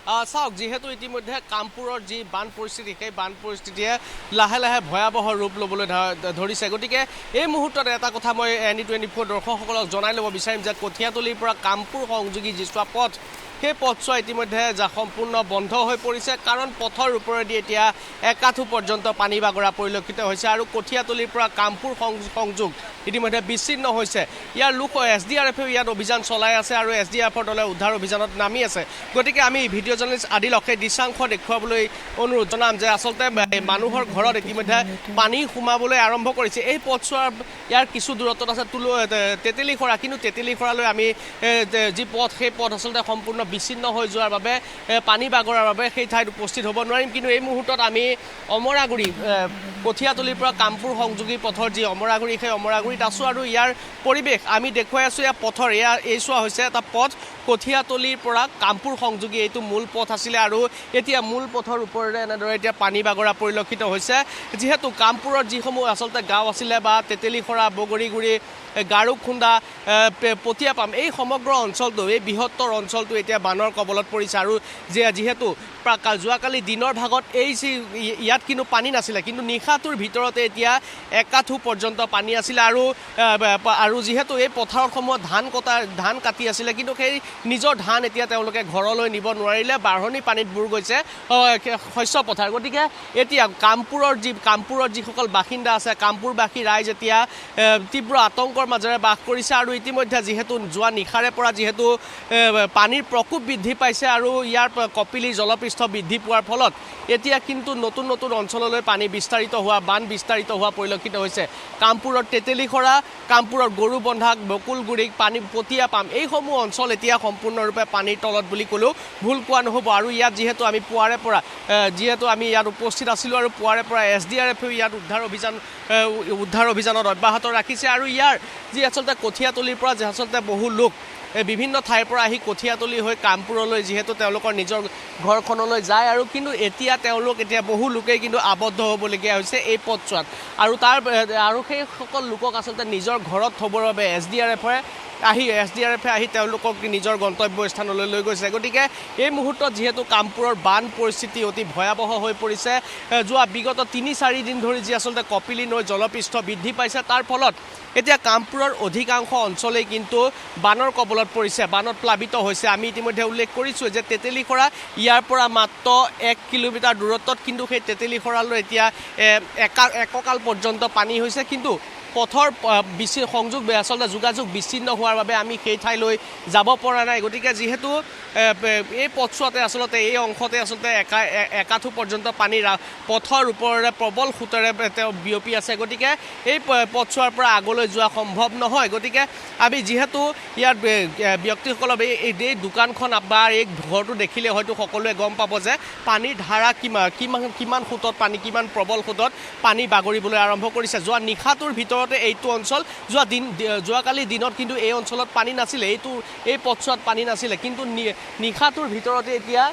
চাওক যেহেতু ইতিমধ্যে কামপুৰৰ যি বান পৰিস্থিতি সেই বান পৰিস্থিতিয়ে লাহে লাহে ভয়াবহ ৰূপ ল'বলৈ ধৰিছে গতিকে এই মুহূৰ্তত এটা কথা মই ND24 দৰ্শকসকলক জনাই ল'ব বিচাৰিম যে কঠীয়াতলিৰ পৰা কামপুৰ সংযোগী যিছোৱা পথ সেই পথছোৱা ইতিমধ্যে সম্পূৰ্ণ বন্ধ হৈ পৰিছে কাৰণ পথৰ ওপৰেদি এতিয়া একাঠু পৰ্যন্ত পানী বাগৰা পৰিলক্ষিত হৈছে আৰু কঠীয়াতলিৰ পৰা কামপুৰ সংযোগ ইতিমধ্যে বিচ্ছিন্ন হৈছে ইয়াৰ লোক SDRF ইয়াত অভিযান চলাই আছে আৰু SDRFৰ দলে উদ্ধাৰ অভিযানত নামি আছে গতিকে আমি ভিডিঅ' জাৰ্নেলিষ্ট আদিলক সেই দৃশ্যাংশ দেখুৱাবলৈ অনুৰোধ জনাম যে আচলতে মানুহৰ ঘৰত ইতিমধ্যে পানী সোমাবলৈ আৰম্ভ কৰিছে এই পথছোৱাৰ ইয়াৰ কিছু দূৰত্বত আছে তেতেলীখৰা কিন্তু তেতেলীখৰালৈ আমি যি পথ সেই পথ আচলতে সম্পূৰ্ণ বিচ্ছিন্ন হৈ যোৱাৰ বাবে পানী বাগৰাৰ বাবে সেই ঠাইত উপস্থিত হ'ব নোৱাৰিম কিন্তু এই মুহূৰ্তত আমি অমৰাগুৰি কঠীয়াতলিৰ পৰা কামপুৰ সংযোগী পথৰ যি অমৰাগুৰি সেই অমৰাগুৰিত আছোঁ আৰু ইয়াৰ পৰিৱেশ আমি দেখুৱাই আছোঁ ইয়াৰ পথৰ এই চোৱা হৈছে এটা পথ কঠীয়াতলিৰ পৰা কামপুৰ সংযোগী এইটো মূল পথ আছিলে আৰু এতিয়া মূল পথৰ ওপৰেৰে এনেদৰে এতিয়া পানী বাগৰা পৰিলক্ষিত হৈছে যিহেতু কামপুৰৰ যিসমূহ আচলতে গাঁও আছিলে বা তেতেলীখৰা বগৰীগুৰি গাৰুখুন্দা পটিয়াপাম এই সমগ্ৰ অঞ্চলটো এই বৃহত্তৰ অঞ্চলটো এতিয়া বানৰ কবলত পৰিছে আৰু যিহেতু যোৱাকালি দিনৰ ভাগত এই ইয়াত কিন্তু পানী নাছিলে কিন্তু নিশাটোৰ ভিতৰতে এতিয়া একাঠু পৰ্যন্ত পানী আছিলে আৰু যিহেতু এই পথাৰসমূহত ধান কাটি আছিলে কিন্তু সেই নিজৰ ধান এতিয়া তেওঁলোকে ঘৰলৈ নিব নোৱাৰিলে বাঢ়নি পানীত বুৰ গৈছে শস্য পথাৰ গতিকে এতিয়া কামপুৰৰ যিসকল বাসিন্দা আছে কামপুৰবাসী ৰাইজ এতিয়া তীব্ৰ আতংকৰ মাজেৰে বাস কৰিছে আৰু ইতিমধ্যে যিহেতু যোৱা নিশাৰে পৰা যিহেতু পানীৰ প্ৰকোপ বৃদ্ধি পাইছে আৰু ইয়াৰ কপিলীৰ জলপৃষ্ঠ বৃদ্ধি পোৱাৰ ফলত এতিয়া কিন্তু নতুন নতুন অঞ্চললৈ পানী বিস্তাৰিত হোৱা বান বিস্তাৰিত হোৱা পৰিলক্ষিত হৈছে কামপুৰৰ তেতেলীখৰা কামপুৰৰ গৰুবন্ধাক বকুলগুৰিক পানী পটিয়াপাম এইসমূহ অঞ্চল এতিয়া সম্পূৰ্ণৰূপে পানীৰ তলত বুলি ক'লেও ভুল কোৱা নহ'ব আৰু ইয়াত যিহেতু আমি পুৱাৰে পৰা আমি ইয়াত উপস্থিত আছিলোঁ আৰু পুৱাৰে পৰা SDRF ইয়াত উদ্ধাৰ অভিযানত অব্যাহত ৰাখিছে আৰু ইয়াৰ যি আচলতে কঠীয়াতলিৰ পৰা আচলতে বহু লোক বিভিন্ন ঠাইৰ পৰা আহি কঠীয়াতলি হৈ কামপুৰলৈ যিহেতু তেওঁলোকৰ নিজৰ ঘৰখনলৈ যায় আৰু কিন্তু এতিয়া বহু লোকেই কিন্তু আবদ্ধ হ'বলগীয়া হৈছে এই পথছোৱাত আৰু সেইসকল লোকক আচলতে নিজৰ ঘৰত থ'বৰ বাবে SDRFে আহি তেওঁলোকক নিজৰ গন্তব্য স্থানলৈ লৈ গৈছে গতিকে এই মুহূৰ্তত যিহেতু কামপুৰৰ বান পৰিস্থিতি অতি ভয়াৱহ হৈ পৰিছে যোৱা বিগত ৩-৪ দিন ধৰি যি আচলতে কপিলী নৈৰ জলপৃষ্ঠ বৃদ্ধি পাইছে তাৰ ফলত এতিয়া কামপুৰৰ অধিকাংশ অঞ্চলেই কিন্তু বানৰ কবলত পৰিছে বানত প্লাবিত হৈছে আমি ইতিমধ্যে উল্লেখ কৰিছোঁ যে তেতেলীখৰা ইয়াৰ পৰা মাত্ৰ 1 কিলোমিটাৰ দূৰত্বত কিন্তু সেই তেতেলীখৰালৈ এতিয়া এককাল পৰ্যন্ত পানী হৈছে কিন্তু পথৰ সংযোগ আচলতে যোগাযোগ বিচ্ছিন্ন হোৱাৰ বাবে আমি সেই ঠাইলৈ যাব পৰা নাই গতিকে যিহেতু এই পথছোৱাতে আচলতে এই অংশতে আচলতে একাঠু পৰ্যন্ত পানী পথৰ ওপৰেৰে প্ৰবল সোঁতেৰে বিয়পি আছে গতিকে এই পথছোৱাৰ পৰা আগলৈ যোৱা সম্ভৱ নহয় গতিকে আমি যিহেতু ইয়াৰ ব্যক্তিসকলক এই দোকানখন বা এই ঘৰটো দেখিলে হয়তো সকলোৱে গম পাব যে পানীৰ ধাৰা কিমান সোঁতত কিমান প্ৰবল সোঁতত পানী বাগৰিবলৈ আৰম্ভ কৰিছে যোৱা নিশাটোৰ ভিতৰত এইটো অঞ্চল যোৱাকালি দিনত কিন্তু এই অঞ্চলত পানী নাছিলে এই পথছোৱাত পানী নাছিলে কিন্তু নিশাটোৰ ভিতৰতে এতিয়া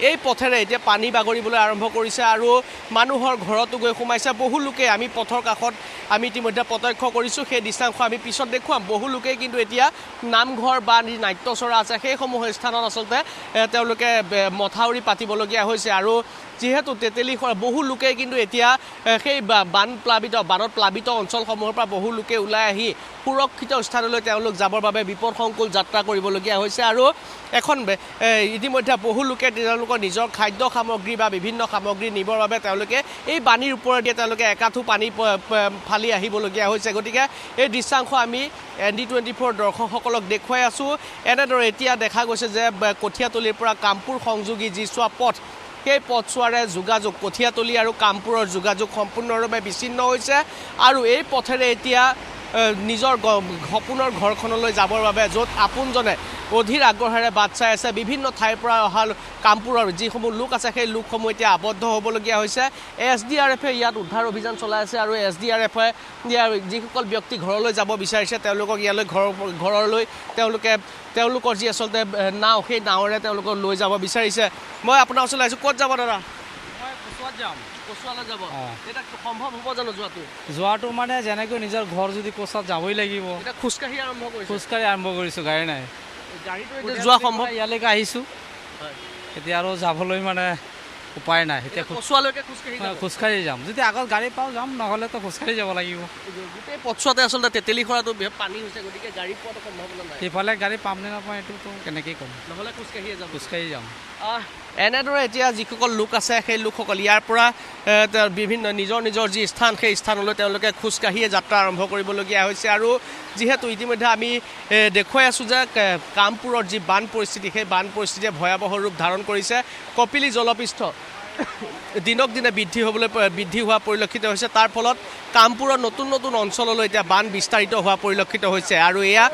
এই পথেৰে এতিয়া পানী বাগৰিবলৈ আৰম্ভ কৰিছে আৰু মানুহৰ ঘৰতো গৈ সোমাইছে বহু লোকে আমি পথৰ কাষত আমি ইতিমধ্যে প্ৰত্যক্ষ কৰিছোঁ সেই দৃশ্যাংশ আমি পিছত দেখুৱাম বহু লোকে কিন্তু এতিয়া নামঘৰ বা নাট্যচৰা আছে সেইসমূহ স্থানত আচলতে তেওঁলোকে মথাউৰি পাতিবলগীয়া হৈছে আৰু যিহেতু তেতেলীখৰা বহু লোকে কিন্তু এতিয়া সেই বানত প্লাবিত অঞ্চলসমূহৰ পৰা বহু লোকে ওলাই আহি সুৰক্ষিত স্থানলৈ তেওঁলোক যাবৰ বাবে বিপদসংকুল যাত্ৰা কৰিবলগীয়া হৈছে আৰু ইতিমধ্যে বহু লোকে তেওঁলোকৰ নিজৰ খাদ্য সামগ্ৰী বা বিভিন্ন সামগ্ৰী নিবৰ বাবে তেওঁলোকে এই পানীৰ ওপৰেদি তেওঁলোকে একাঠু পানী ফালি আহিবলগীয়া হৈছে গতিকে এই দৃশ্যাংশ আমি ND24 দৰ্শকসকলক দেখুৱাই আছোঁ এনেদৰে এতিয়া দেখা গৈছে যে কঠীয়াতলিৰ পৰা কামপুৰ সংযোগী যিছোৱা পথ সেই পথছোৱাৰে যোগাযোগ কঠীয়াতলি আৰু কামপুৰৰ যোগাযোগ সম্পূৰ্ণৰূপে বিচ্ছিন্ন হৈছে আৰু এই পথেৰে এতিয়া নিজৰ সপোনৰ ঘৰখনলৈ যাবৰ বাবে য'ত আপোনজনে অধীৰ আগ্ৰহেৰে বাট চাই আছে বিভিন্ন ঠাইৰ পৰা অহা কামপুৰৰ যিসমূহ লোক আছে সেই লোকসমূহ এতিয়া আবদ্ধ হ'বলগীয়া হৈছে SDRFে ইয়াত উদ্ধাৰ অভিযান চলাই আছে আৰু SDRFে ইয়াৰ যিসকল ব্যক্তি ঘৰলৈ যাব বিচাৰিছে তেওঁলোকক ইয়ালৈ ঘৰলৈ তেওঁলোকৰ যি আচলতে নাও সেই নাৱেৰে তেওঁলোকক লৈ যাব বিচাৰিছে মই আপোনাৰ ওচৰলৈ আহিছোঁ ক'ত যাব দাদা মই কচুৱাত যাম কচুৱালৈ যাব এটা সম্ভৱ হ'ব জানো যোৱাটো মানে যেনেকৈ নিজৰ ঘৰ যদি কচুৱাত যাবই লাগিব এটা খোজকাঢ়ি আৰম্ভ কৰিছোঁ গাড়ী নাই গাড়ীটো যোৱা সম্ভৱ ইয়ালৈকে আহিছোঁ এতিয়া আৰু যাবলৈ মানে উপায় নাই। এতিয়া পচুৱালৈকে খোজকাঢ়ি যাম, যদি আগত গাড়ী পাওঁ যাম, নহ'লেতো খোজকাঢ়ি যাব লাগিব। গোটেই পথছোৱাতে আচলতে তেতেলী খৰাটো পানী হৈছে, গতিকে গাড়ী পোৱাটো সম্ভাৱনা নাই। সেইফালে গাড়ী পাম নে নাপাম এইটোতো কেনেকৈ ক'ম, নহ'লে খোজকাঢ়ি যাম। এনেদৰে এতিয়া যিসকল লোক আছে সেই লোকসকল ইয়াৰ পৰা বিভিন্ন নিজৰ নিজৰ যি স্থান সেই স্থানলৈ তেওঁলোকে খোজকাঢ়িয়ে যাত্ৰা আৰম্ভ কৰিবলগীয়া হৈছে। আৰু যিহেতু ইতিমধ্যে আমি দেখুৱাই আছোঁ যে কামপুৰৰ যি বান পৰিস্থিতি, সেই বান পৰিস্থিতিয়ে ভয়াৱহ ৰূপ ধাৰণ কৰিছে। কপিলী জলপৃষ্ঠ দিনক দিনে বৃদ্ধি হোৱা পৰিলক্ষিত হৈছে। তাৰ ফলত কামপুৰৰ নতুন নতুন অঞ্চললৈ এতিয়া বান বিস্তাৰিত হোৱা পৰিলক্ষিত হৈছে। আৰু এয়া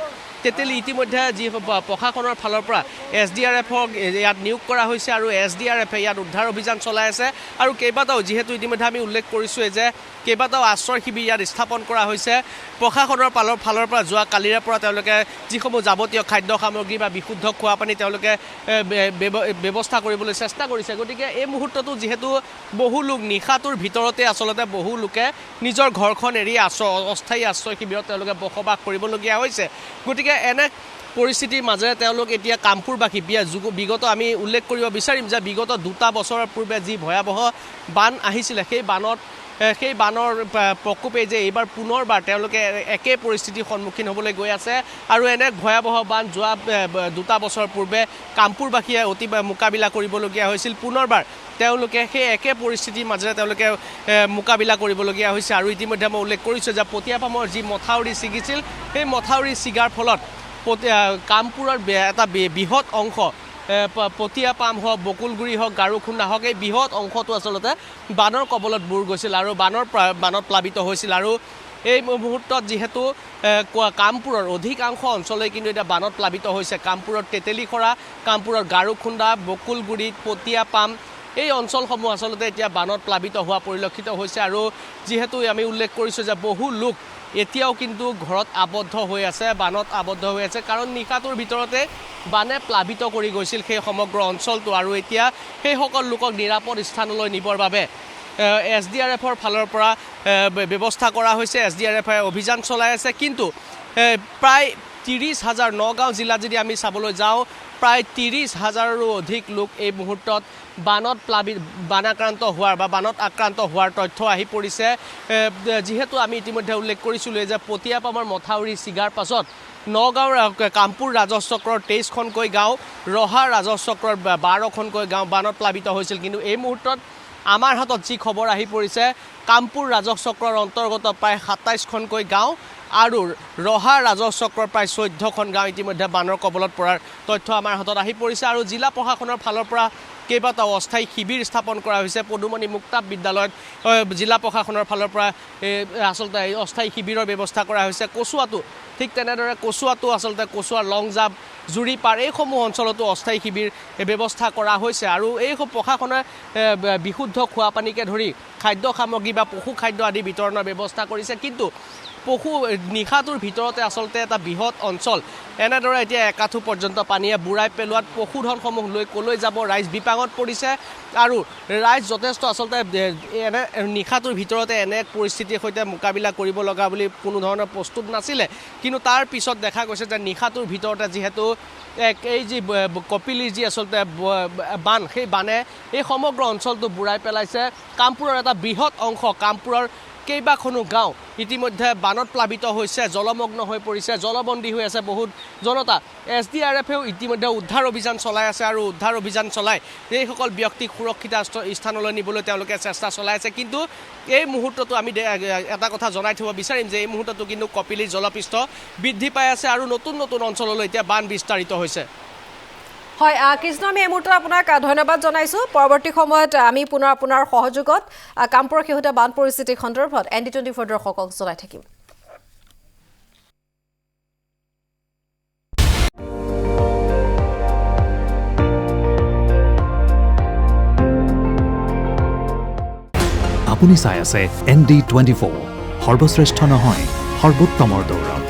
তেতেলী ইতিমধ্যে যি প্ৰশাসনৰ ফালৰ পৰা SDRFক ইয়াত নিয়োগ কৰা হৈছে আৰু SDRFে ইয়াত উদ্ধাৰ অভিযান চলাই আছে। আৰু কেইবাটাও যিহেতু ইতিমধ্যে আমি উল্লেখ কৰিছোঁৱেই যে কেইবাটাও আশ্ৰয় শিবিৰ ইয়াত স্থাপন কৰা হৈছে। প্ৰশাসনৰ ফালৰ পৰা যোৱা কালিৰে পৰা তেওঁলোকে যিসমূহ যাৱতীয় খাদ্য সামগ্ৰী বা বিশুদ্ধ খোৱা পানী তেওঁলোকে ব্যৱস্থা কৰিবলৈ চেষ্টা কৰিছে। গতিকে এই মুহূৰ্ততো যিহেতু বহু লোক নিশাটোৰ ভিতৰতে আচলতে বহু লোকে নিজৰ ঘৰখন এৰি অস্থায়ী আশ্ৰয় শিবিৰত তেওঁলোকে বসবাস কৰিবলগীয়া হৈছে। গতিকে এনে পৰিস্থিতিৰ মাজেৰে তেওঁলোক এতিয়া কামপুৰবাসী বিগত আমি উল্লেখ কৰিব বিচাৰিম যে বিগত 2টা বছৰৰ পূৰ্বে যি ভয়াৱহ বান আহিছিলে, সেই বানৰ প্ৰকোপে যে এইবাৰ পুনৰবাৰ তেওঁলোকে একে পৰিস্থিতিৰ সন্মুখীন হ'বলৈ গৈ আছে। আৰু এনে ভয়াৱহ বান যোৱা 2টা বছৰ পূৰ্বে কামপুৰবাসীয়ে মোকাবিলা কৰিবলগীয়া হৈছিল। পুনৰবাৰ তেওঁলোকে সেই একে পৰিস্থিতিৰ মাজেৰে তেওঁলোকে মোকাবিলা কৰিবলগীয়া হৈছে। আৰু ইতিমধ্যে মই উল্লেখ কৰিছোঁ যে পটিয়াপামৰ যি মথাউৰি ছিগিছিল, সেই মথাউৰি ছিগাৰ ফলত কামপুৰৰ এটা বৃহৎ অংশ পটিয়াপাম হওক, বকুলগুৰি হওক, গাৰুখুন্দা হওক, এই বৃহৎ অংশটো আচলতে বানৰ কবলত বুৰ গৈছিল আৰু বানত প্লাবিত হৈছিল। আৰু এই মুহূৰ্তত যিহেতু কামপুৰৰ অধিকাংশ অঞ্চলেই কিন্তু এতিয়া বানত প্লাবিত হৈছে। কামপুৰৰ তেতেলীখৰা, কামপুৰৰ গাৰুখুন্দা, বকুলগুৰিত, পটিয়াপাম এই অঞ্চলসমূহ আচলতে এতিয়া বানত প্লাবিত হোৱা পৰিলক্ষিত হৈছে। আৰু যিহেতু আমি উল্লেখ কৰিছোঁ যে বহু লোক এতিয়াও কিন্তু ঘৰত আবদ্ধ হৈ আছে, বানত আবদ্ধ হৈ আছে, কাৰণ নিশাটোৰ ভিতৰতে বানে প্লাবিত কৰি গৈছিল সেই সমগ্ৰ অঞ্চলটো। আৰু এতিয়া সেইসকল লোকক নিৰাপদ স্থানলৈ নিবৰ বাবে SDRFৰ ফালৰ পৰা ব্যৱস্থা কৰা হৈছে। SDRFে অভিযান চলাই আছে। কিন্তু প্ৰায় 30,000 নগাঁও জিলাত যদি আমি চাবলৈ যাওঁ, প্ৰায় 30,000ৰো অধিক লোক এই মুহূৰ্তত বানাক্ৰান্ত হোৱাৰ বা বানত আক্ৰান্ত হোৱাৰ তথ্য আহি পৰিছে। যিহেতু আমি ইতিমধ্যে উল্লেখ কৰিছিলোঁ যে পটিয়াপামৰ মথাউৰি ছিগাৰ পাছত নগাঁৱৰ কামপুৰ ৰাজহ চক্ৰৰ 23খনকৈ গাঁও, ৰহা ৰাজহ চক্ৰৰ 12খনকৈ গাঁও বানত প্লাবিত হৈছিল। কিন্তু এই মুহূৰ্তত আমাৰ হাতত যি খবৰ আহি পৰিছে, কামপুৰ ৰাজহ চক্ৰৰ অন্তৰ্গত প্ৰায় 27খনকৈ গাঁও আৰু ৰহা ৰাজহ চক্ৰৰ প্ৰায় 14খন গাঁও ইতিমধ্যে বানৰ কবলত পৰাৰ তথ্য আমাৰ হাতত আহি পৰিছে। আৰু জিলা প্ৰশাসনৰ ফালৰ পৰা কেইবাটাও অস্থায়ী শিবিৰ স্থাপন কৰা হৈছে। পদুমণি মুক্তাব বিদ্যালয়ত জিলা প্ৰশাসনৰ ফালৰ পৰা আচলতে অস্থায়ী শিবিৰৰ ব্যৱস্থা কৰা হৈছে। কচুৱাটো ঠিক তেনেদৰে আচলতে কচুৱাৰ লংজাপ, জুৰিপাৰ এইসমূহ অঞ্চলতো অস্থায়ী শিবিৰ ব্যৱস্থা কৰা হৈছে। আৰু এই প্ৰশাসনে বিশুদ্ধ খোৱা পানীকে ধৰি খাদ্য সামগ্ৰী বা পশু খাদ্য আদি বিতৰণৰ ব্যৱস্থা কৰিছে। কিন্তু নিশাটোৰ ভিতৰতে আচলতে এটা বৃহৎ অঞ্চল এনেদৰে এতিয়া একাঠু পৰ্যন্ত পানীয়ে বুঢ়াই পেলোৱাত পশুধনসমূহ লৈ কলৈ যাব, ৰাইজ বিপাঙত পৰিছে। আৰু ৰাইজ যথেষ্ট আচলতে এনে নিশাটোৰ ভিতৰতে এনে পৰিস্থিতিৰ সৈতে মোকাবিলা কৰিব লগা বুলি কোনো ধৰণৰ প্ৰস্তুত নাছিলে। কিন্তু তাৰ পিছত দেখা গৈছে যে নিশাটোৰ ভিতৰতে যিহেতু এই যি কপিলীৰ যি আচলতে বান, সেই বানে এই সমগ্ৰ অঞ্চলটো বুঢ়াই পেলাইছে। কামপুৰৰ এটা বৃহৎ অংশ, কামপুৰৰ কেইবাখনো গাঁও ইতিমধ্যে বানত প্লাবিত হৈছে, জলমগ্ন হৈ পৰিছে, জলবন্দী হৈ আছে বহুত জনতা। SDRFেও ইতিমধ্যে উদ্ধাৰ অভিযান চলাই আছে আৰু উদ্ধাৰ অভিযান চলাই এইসকল ব্যক্তিক সুৰক্ষিত স্থানলৈ নিবলৈ তেওঁলোকে চেষ্টা চলাই আছে। কিন্তু এই মুহূৰ্ততো আমি এটা কথা জনাই থ'ব বিচাৰিম যে এই মুহূৰ্ততো কিন্তু কপিলীৰ জলপৃষ্ঠ বৃদ্ধি পাই আছে আৰু নতুন নতুন অঞ্চললৈ এতিয়া বান বিস্তাৰিত হৈছে। হয় কৃষ্ণ, আমি এই মুহূৰ্তত আপোনাক ধন্যবাদ জনাইছোঁ। পৰৱৰ্তী সময়ত আমি পুনৰ আপোনাৰ সহযোগত কামপুৰৰ শেহতীয়া বান পৰিস্থিতিৰ সন্দৰ্ভত ND24 দৰ্শকক জনাই থাকিম। আপুনি চাই আছে ND24, সৰ্বশ্ৰেষ্ঠ নহয়, সৰ্বোত্তমৰ দৌৰ।